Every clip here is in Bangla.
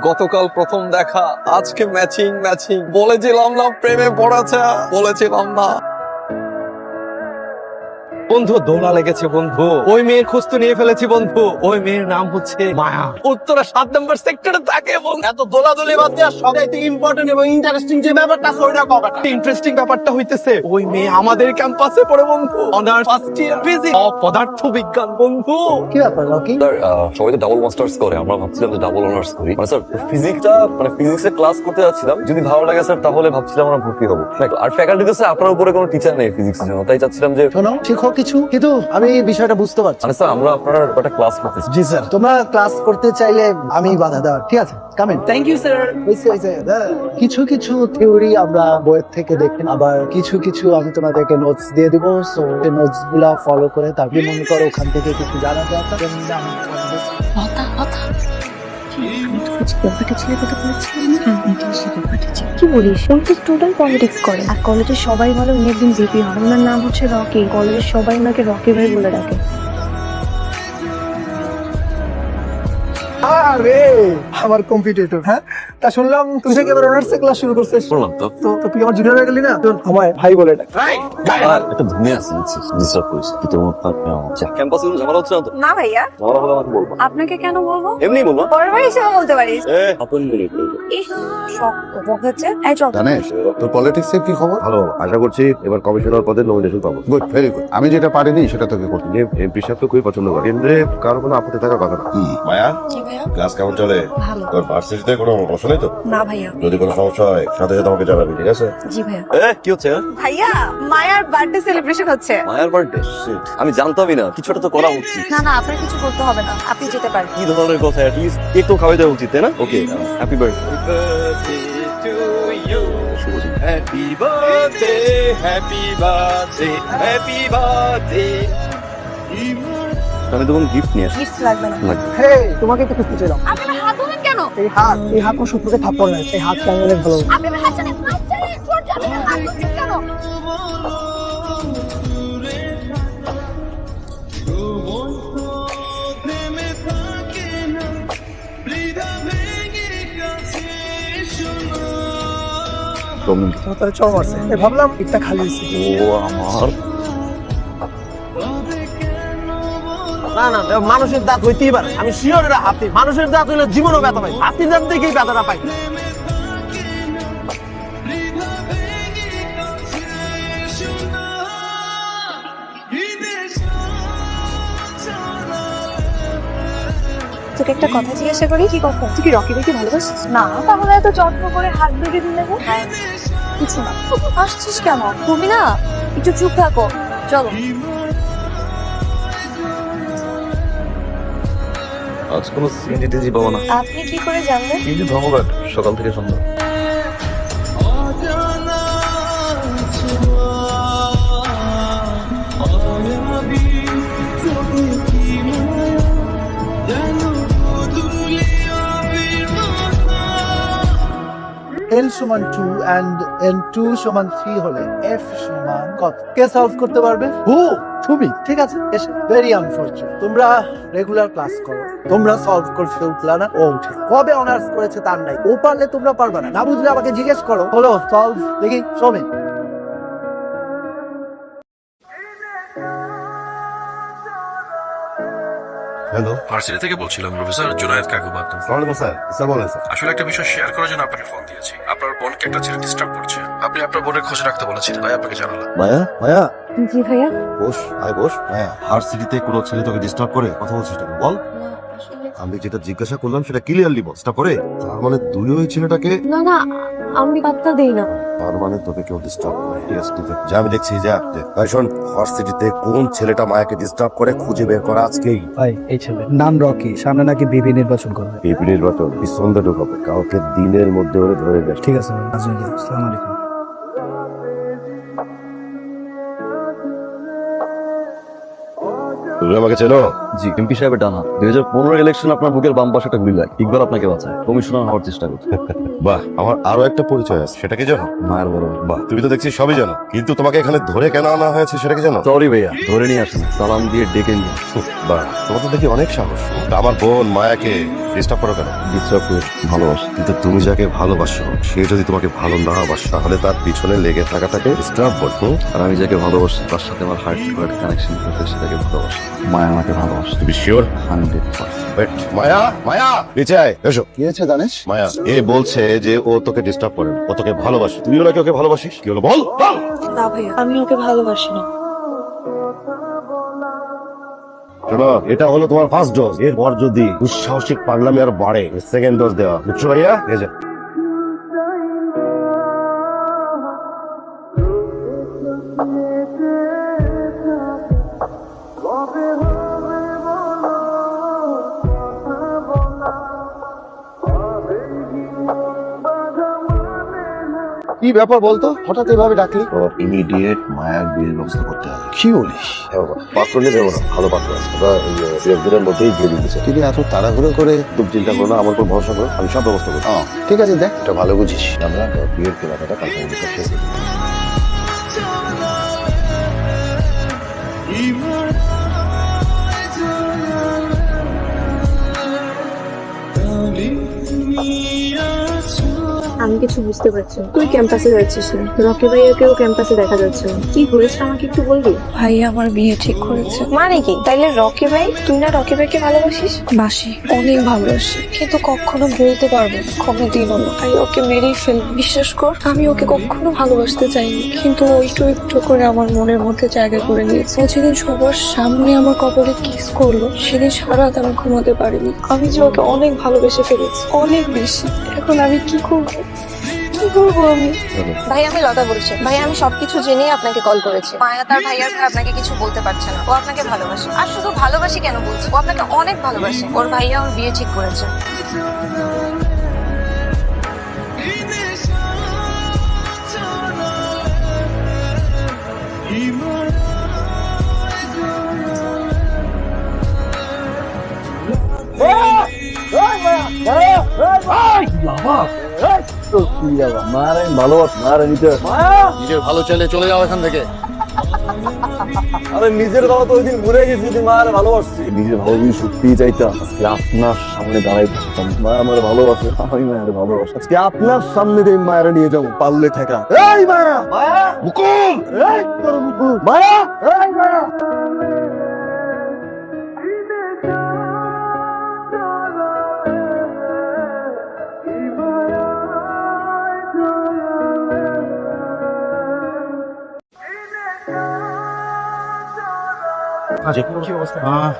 গতকাল প্রথম দেখা, আজকে ম্যাচিং ম্যাচিং। বলেছিলাম না প্রেমে পড়েছে, বলেছিলাম না। বন্ধু দোলা লেগেছে বন্ধু, ওই মেয়ের খোঁজ তো নিয়ে ফেলেছি বন্ধু। ওই মেয়ের নাম হচ্ছে মায়া, উত্তরা 7 নম্বর সেক্টরে থাকে। বন্ধু এত দোলাদলি বাদ দিয়া সবচাইতে ইম্পর্টেন্ট এবং ইন্টারেস্টিং যে ব্যাপারটা আছে ওইটা কবেটা? ইন্টারেস্টিং ব্যাপারটা হইতেছে ওই মেয়ে আমাদের ক্যাম্পাসে পড়ে বন্ধু, অনার্স ফার্স্ট ইয়ার ফিজিক্স, পদার্থ বিজ্ঞান বন্ধু। কি ব্যাপার রকি? স্যার সবাই তো ডাবল মাস্টার্স করে, আমরা ভাবছিলাম যে ডাবল অনার্স করি। মানে স্যার ফিজিক্সটা মানে ফিজিক্সের ক্লাস করতে যাচ্ছিলাম, যদি ভালো লাগে স্যার তাহলে ভাবছিলাম আমরা ভর্তি হবো। আর ফ্যাকাল্টিতে স্যার আপনার উপরে কোনো টিচার নেই ফিজিক্সের জন্য, তাই চাচ্ছিলাম যে শোনো, শিখো কিছু, কিন্তু আমি বিষয়টা বুঝতে পারছি। মানে স্যার আমরা আপনার একটা ক্লাস করতেছি। জি স্যার, তোমরা ক্লাস করতে চাইলে আমি বাধা দেওয়ার, ঠিক আছে? কামেন। Thank you sir. কিছু কিছু থিওরি আমরা বইয়ের থেকে দেখি, আবার কিছু কিছু আমি তোমাদেরকে নোটস দিয়ে দিব। সো এই নোটস গুলা ফলো করে তারপরে মনে করো ওখান থেকে কিছু জানা দরকার। কি বলিস? ওই তো স্টুডেন্ট পলিটিক্স করে, আর কলেজের সবাই বলে উনি একদিন ভিপি হন। ওনার নাম হচ্ছে রকি, কলেজের সবাই ওনাকে রকি ভাই বলে ডাকে। আরে আমার কম্পিটিটর, হ্যাঁ? তা শুনলাম তুই থেকে এবার অনার্স ক্লাস শুরু করছিস। বললাম তো তো তুই আমার জুনিয়র হয়ে গেলি না? তো আমায় ভাই বলে ডাক। আর একটা ধুমে আছে, ডিস্টার্ব করিস কি তোর মত ক্যাম্পাসে কোনো ঝামেলা হচ্ছে না তো? না ভাইয়া, ঝামেলা হলে আমাকে বলবো, আপনাকে কেন বলবো? এমনি বলবো। পরের বার হিসেবে বলতে পারিস। আপন বলে বলবো। এই শক্ত বকেছে। এই চল। জানিস তোর পলিটিক্স এর কি খবর? ভালো, আশা করছি এবার কমিশনার পদে নমিনেশন পাবো। Good, very good. আমি যেটা পারিনি সেটা তোকে করতে যে এমপি সাহেব তো খুবই পছন্দ করে, কেন্দ্রে কারো কোনো আপত্তি থাকার কথা না। মায়া, জি ভাইয়া। ক্লাস কেমন চলে? ভালো। তোর ভার্সিটিতে কোনো সমস্যা নেই তো? না ভাইয়া। যদি কোনো সমস্যা হয় সাথে সাথে আমাকে জানাবি, ঠিক আছে? জি ভাইয়া। কি হচ্ছে? ভাইয়া, মায়ার বার্থডে সেলিব্রেশন হচ্ছে। মায়ের বার্থডে? আমি জানতামই না, কিছুটা তো করা উচিত। না না, আপনার কিছু করতে হবে না, আপনি যেতে পারেন। কি ধরনের কথা? অ্যাটলিস্ট কেক তো খাওয়াই দেওয়া উচিত, তাই না? Okay, happy birthday. Happy birthday, happy birthday, happy birthday. আমি তখন গিফট নিয়ে আসি। গিফট লাগবে না। হে, তোমাকে একটু খুঁজতে চাইলাম। আপনি আমার হাত ধরলেন কেন? এই হাত কোন শত্রুকে থাপ্পড় না, এই হাত কেমন অনেক ভালো। আপনি আমার হাত ছাড়েন, হাত ছাড়েন, ছোট আপনি আমার হাত ধরছেন কেন? তাহলে চল মারছে। ভাবলাম একটা খালি হয়েছে। ও আমার না না, মানুষের দাঁত হইতেই পারে। আমি শিওর এরা হাতি। মানুষের দাঁত হইলে জীবনও ব্যথা পাই, হাতির দাঁত দেখেই ব্যথাটা পাই। তোকে একটা কথা জিজ্ঞাসা করি। কি কথা? তুই কি রকি ভাইকে ভালোবাসিস? না, তাহলে এত যত্ন করে হাত ধরে দিলে গো। হ্যাঁ, কিছু না। আসছিস কেন? তুমি না একটু চুপ থাকো, চলো। আজ কোনো সিএনজি পাবো না। আপনি কি করে জানলেন? কিন্তু ধন্যবাদ, সকাল থেকে সন্ধ্যা। L সমান 2 and N2 সমান 3 হলে F সমান কত? কে সলভ করতে পারবে? তুমি। ঠিক আছে, ভেরি আনফরচুনেট। তোমরা রেগুলার ক্লাস করো, তোমরা সলভ করতে উঠলা না, ও উঠে। কবে অনার্স করেছে তার নাই, ও পারলে তোমরা পারবে না। না বুঝলে আমাকে জিজ্ঞেস করো। হলো সলভ দেখি, শোনে। হ্যালো, ভার্সিটি থেকে বলছিলাম, প্রফেসর জুনায়েদ কাকু বাদ। ওয়ালাইকুম স্যার। স্যার বলেন স্যার। আসলে একটা বিষয় শেয়ার করার জন্য আপনাকে ফোন দিয়েছি। আপনার বোনকে একটা ছেলে ডিস্টার্ব করছে। আপনি আপনার বোনের খোঁজ রাখতে বলেছিলেন, তাই আপনাকে জানালাম। মায়া, মায়া জি ভাইয়া। বস, আয় বস। মায়া, ভার্সিটিতে কোনো ছেলে তোকে ডিস্টার্ব করে কথা বলছিস না, বল। আমি যেটা জিজ্ঞাসা করলাম সেটা ক্লিয়ারলি বল। ডিস্টার্ব করে তার মানে তুই ওই ছেলেটাকে? না না, আমি পাত্তা দেই না। তার মানে তোকে কেউ ডিস্টার্ব করে। ঠিক আছে, ঠিক আছে, যা আমি দেখছি, যা। ভাই শোন, ভার্সিটিতে কোন ছেলেটা মায়াকে ডিস্টার্ব করে খুঁজে বের করা আজকেই। ভাই, এই ছেলে নাম রকি, সামনে নাকি বিবি নির্বাচন করবে। এই নির্বাচন সন্ধ্যা ঢুকাবে, কাউকে দিনের মধ্যে ওরে ধরে দেয়। ঠিক আছে, আসসালামু আলাইকুম। তুমি আমাকে চেনো? জি এমপি সাহেবের ডানা 2015 ইলেকশন আপনার বুকের বাম পাশে একটা গুলি লাগে ইকবার আপনাকে বাঁচায় কমিশনার হওয়ার চেষ্টা করছে বাহ, আমার আরো একটা পরিচয় আছে, সেটা কি জানো? মায়ের বড় বাহ, তুমি তো দেখছি সবই জানো, কিন্তু তোমাকে এখানে ধরে কেন আনা হয়েছে সেটা কি জানো? সরি ভাইয়া ধরে নিয়ে আসেন সালাম দিয়ে ডেকে নিয়ে বাহ, তোমার তো দেখি অনেক সাহস। তা আমার বোন মায়াকে ডিস্টার্ব করো কেন? ডিস্টার্ব করে ভালোবাসি কিন্তু তুমি যাকে ভালোবাসো সে যদি তোমাকে ভালো না বাসে তাহলে তার পিছনে লেগে থাকাটাকে ডিস্টার্ব বলবো। আর আমি যাকে ভালোবাসি তার সাথে আমার হার্ট টু হার্ট কানেকশন করতে সেটাকে ভালোবাসি মায়া আমাকে ভালোবাসে তুমি শিওর? 100%। মায়া, মায়া নিচে আয়, এসো। কি হয়েছে দানেশ? মায়া এ বলছে যে ও তোকে ডিস্টার্ব করে না, ও তোকে ভালোবাসে। তুমিও নাকি ওকে ভালোবাসিস? কি হলো বল বল। না ভাইয়া, আমি ওকে ভালোবাসি না। শোনো, এটা হলো তোমার ফার্স্ট ডোজ। এরপর যদি দুঃসাহসিক পাগলামি আর বাড়ে, সেকেন্ড ডোজ দেওয়া, বুঝছো ভাইয়া? এই যে কি ব্যাপার বলতো, হঠাৎ এভাবে ডাকলি? ইমিডিয়েট মায়ার বিয়ের ব্যবস্থা করতে হবে। কি বলিস? পাত্র নিয়ে যাবো না, ভালো পাত্র আছে, ওরা এই দু একদিনের মধ্যেই বিয়ে দিচ্ছে। তুই এত তাড়াহুড়ো করে? তুমি চিন্তা করো না, আমার উপর ভরসা করো, আমি সব ব্যবস্থা করবো। ঠিক আছে, দেখ। এটা ভালো বুঝিস, আমরা বিয়ের কেনাকাটা কালকে শেষ করে দিই। আমি কিছু বুঝতে পারছি না। তুই ক্যাম্পাসে যাচ্ছিস না, রকি ভাইয়াকেও ক্যাম্পাসে দেখা যাচ্ছে না। কি হয়েছে আমাকে একটু বলবি? ভাই আমার বিয়ে ঠিক করেছে। মানে কি? তাইলে রকি ভাই, তুই না রকি ভাইকে ভালোবাসিস? বাসি, অনেক ভালোবাসি, কিন্তু কখনো বলতে পারবো না, কোনোদিনও না। ভাই ওকে মেরেই ফেলবো। বিশ্বাস কর, আমি ওকে কখনো ভালোবাসতে চাইনি, কিন্তু ও একটু একটু করে আমার মনের মধ্যে জায়গা করে নিয়েছে। ও যেদিন সবার সামনে আমার কপালে কিস করলো, সেদিন সারা রাত আমি ঘুমাতে পারিনি। আমি যে ওকে অনেক ভালোবেসে ফেলেছি, অনেক বেশি। এখন আমি কি করবো, কি করবো আমি? ভাই আমি লতা বলছি। ভাই আমি সবকিছু জেনেই আপনাকে কল করেছি। মায়া তার ভাইয়ার ভাই আপনাকে কিছু বলতে পারছে না। ও আপনাকে ভালোবাসে। আর শুধু ভালোবাসি কেন বলছি, ও আপনাকে অনেক ভালোবাসে। ওর ভাইয়া ওর বিয়ে ঠিক করেছে। নিজের ভালো চাইলে চলে যাও এখান থেকে। আরে নিজের বাবা তো ওই দিন ভুলে গেছি যে মা আরে ভালোবাসছি নিজের ভালো যদি সত্যিই চাইতাম আজকে আপনার সামনে দাঁড়াই থাকতাম মা আমার ভালোবাসে আমি মায়ের ভালোবাসি আজকে আপনার সামনে দিয়ে মায়ের নিয়ে যাবো পারলে ঠেকা এই মায়া মায়া মুকুল এই তোর মুকুল মায়া এই মায়া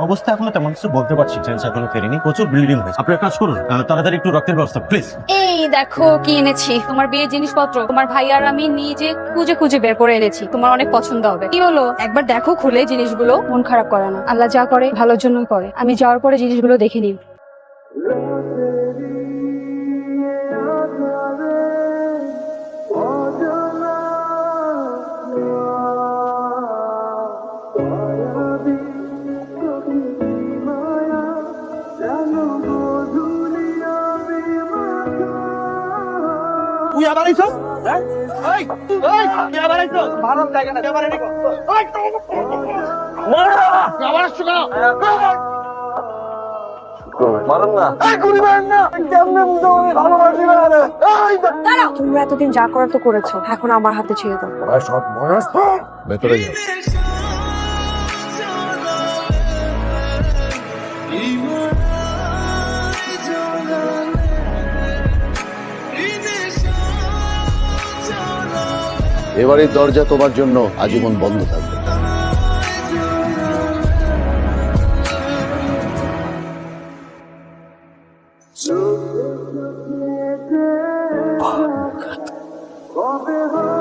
অবস্থা এখনো তেমন কিছু বলতে পারছি চেঞ্জ এখনো ফেরেনি প্রচুর ব্লিডিং হয়েছে আপনার কাজ করুন তাড়াতাড়ি একটু রক্তের ব্যবস্থা প্লিজ এই দেখো কি এনেছি তোমার বিয়ের জিনিসপত্র তোমার ভাই আর আমি নিজে খুঁজে খুঁজে বের করে এনেছি তোমার অনেক পছন্দ হবে কি হলো একবার দেখো খুলে জিনিসগুলো মন খারাপ করে না আল্লাহ যা করে ভালোর জন্যই করে আমি যাওয়ার পরে জিনিসগুলো দেখে নিই তুই আবার আইছো? হ্যাঁ? এই, তুই আবার আইছো? ভালো জায়গা না, তুই আবার এদিকে। এই, তুই আবার আসছো কেন? মারেন না দাঁড়াও, তোমরা এতদিন যা করার তো করেছো, এখন আমার হাতে ছেড়ে দাও। সব বয়স ভেতরে যাও। এবারের দরজা তোমার জন্য আজীবন বন্ধ থাকবে। Oh